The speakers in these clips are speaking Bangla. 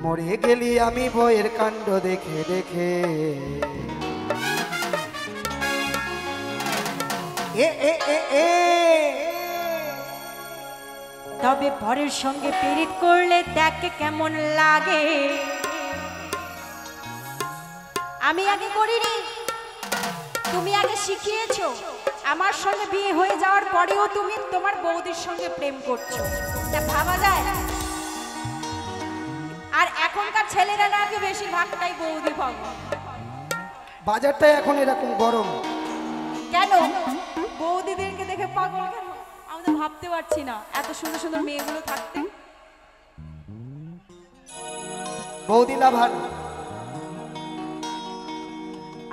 মরে গেলি আমি বইয়ের কাণ্ড দেখে দেখে। এ এ এ এ তবে পরের সঙ্গে পীড়িত করলে দেখে কেমন লাগে। আমি আগে করিনি, তুমি আগে শিখিয়েছো। আমার সঙ্গে বিয়ে হয়ে যাওয়ার পরেও তুমি তোমার বৌদির সঙ্গে প্রেম করছো, তা ভাবা যায়? আর এখনকার ছেলেরা নাকি বেশিরভাগটাই বৌদি ভাবে। বাজারটা এখন এরকম গরম কেন? বৌদিদেরকে দেখে পাগল কেন? আমি তো ভাবতে পারছি না এত সুন্দর সুন্দর মেয়েগুলো থাকতে। বৌদি লাভার।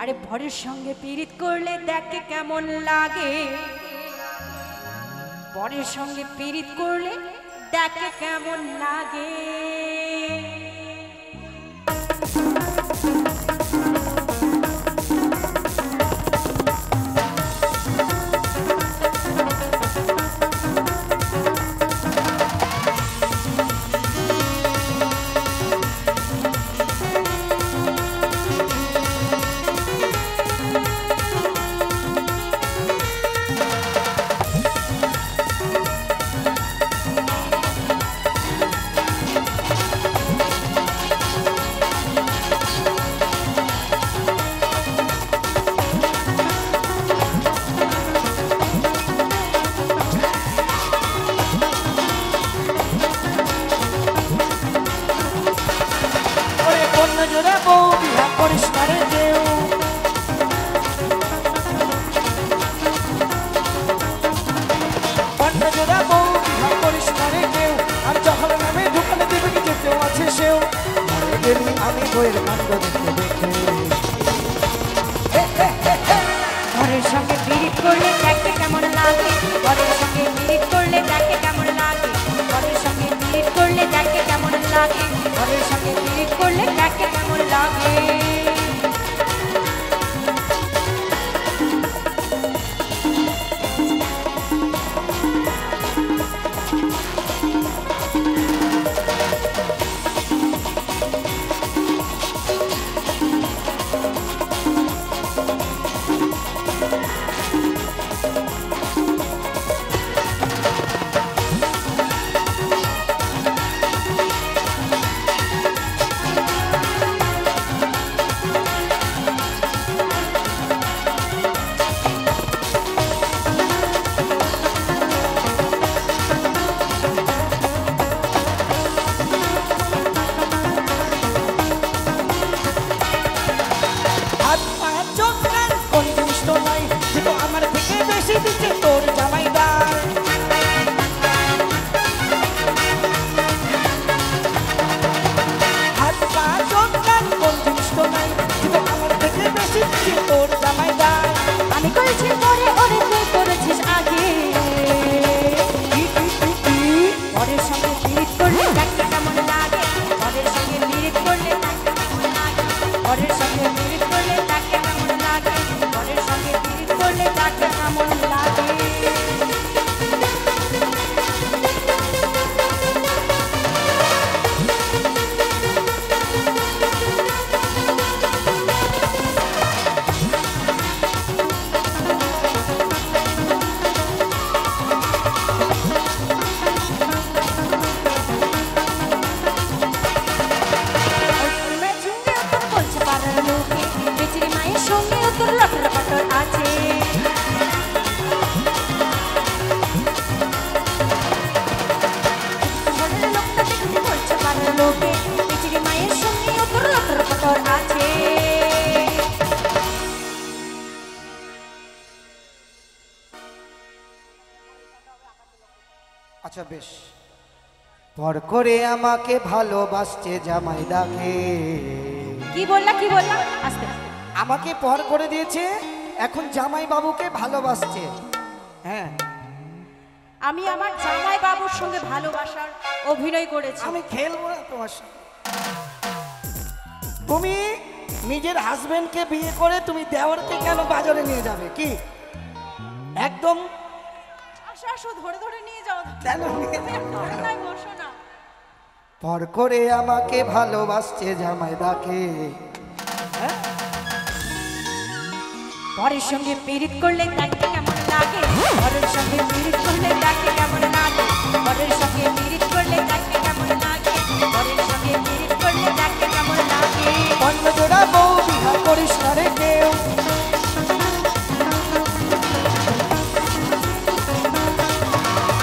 আরে ভরের সঙ্গে পীড়িত করলে দেখে কেমন লাগে। বরের সঙ্গে পীড়িত করলে দেখে কেমন লাগে। আমি বইয়ের কাণ্ড দেখে দেখে। ঘরের সঙ্গে পীড়িত করলে দেখতে কেমন লাগে। ঘরের সঙ্গে পীড়িত করলে দেখতে কেমন লাগে। ঘরের সঙ্গে পীড়িত করলে দেখতে কেমন লাগে। ঘরের সঙ্গে পীড়িত করলে দেখতে কেমন লাগে। আমি করেছি পরে, ওরে তুই করেছিস আগে। পরের সঙ্গে পীড়িত করলে দেখতে কেমন লাগে। পরের সঙ্গে পীড়িত করলে দেখতে কেমন লাগে। পরের সঙ্গে পীড়িত করলে দেখতে কেমন লাগে। পরের সঙ্গে পীড়িত করলে দেখতে কেমন লাগে। আচ্ছা বেশ। পর করে আমাকে ভালোবাসছে জামাই ডাকে। কি বললা কি বললা? আস্তে। আমাকে পর করে দিয়েছে, এখন জামাই বাবুকে ভালোবাসছে। হ্যাঁ, আমি আমার জামাই বাবুর সঙ্গে ভালোবাসার অভিনয় করেছি। আমি খেলবো না তোমার সঙ্গে। তুমি নিজের হাজবেন্ডকে বিয়ে করে তুমি দেওরকে কেন বাজারে নিয়ে যাবে? কি একদম আসো আসো, ধরে ধরে নিয়ে যাও। কেন নাই বসো না। পর করে আমাকে ভালোবাসছে জামাই ডাকে। হ্যাঁ? পরের সঙ্গে পীড়িত করলে দেখতে কেমন লাগে, পরের সঙ্গে পীড়িত করলে দেখতে কেমন লাগে, পরের সঙ্গে পীড়িত করলে দেখতে কেমন লাগে, পরের সঙ্গে পীড়িত করলে দেখতে কেমন লাগে। অন্য জোড়া বউ বিহা করিস না রে কেউ,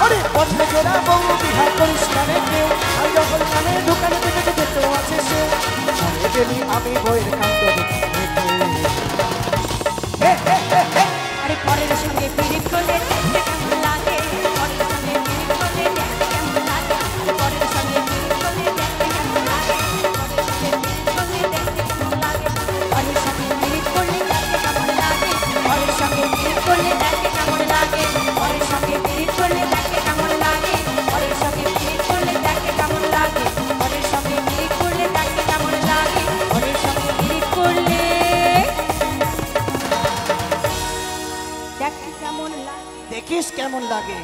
আরে অন্য জোড়া বউ বিহা করিস না রে কেউ। আর যখন কানে দোকানে থেকে যেতেও আছে সে, ঘরে গেলি আমি বইয়ের কাণ্ড দেখে। আরে পরের সঙ্গে পীড়িত করলে দেখতে কেমন লাগে, পরের সঙ্গে পীড়িত করলে দেখতে কেমন লাগে, পরের সঙ্গে পীড়িত করলে দেখতে কেমন লাগে, পরের সঙ্গে পীড়িত করলে দেখতে কেমন লাগে, পরের সঙ্গে পীড়িত করলে দেখতে কেমন লাগে, পরের সঙ্গে পীড়িত করলে দেখতে কেমন লাগে, পরের সঙ্গে পীড়িত করলে দেখতে কেমন লাগে, পরের সঙ্গে পীড়িত করলে দেখতে কেমন লাগে, পরের সঙ্গে পীড়িত করলে দেখতে কেমন লাগে, পরের সঙ্গে পীড়িত করলে দেখতে কেমন লাগে। দেখিস কেমন লাগে।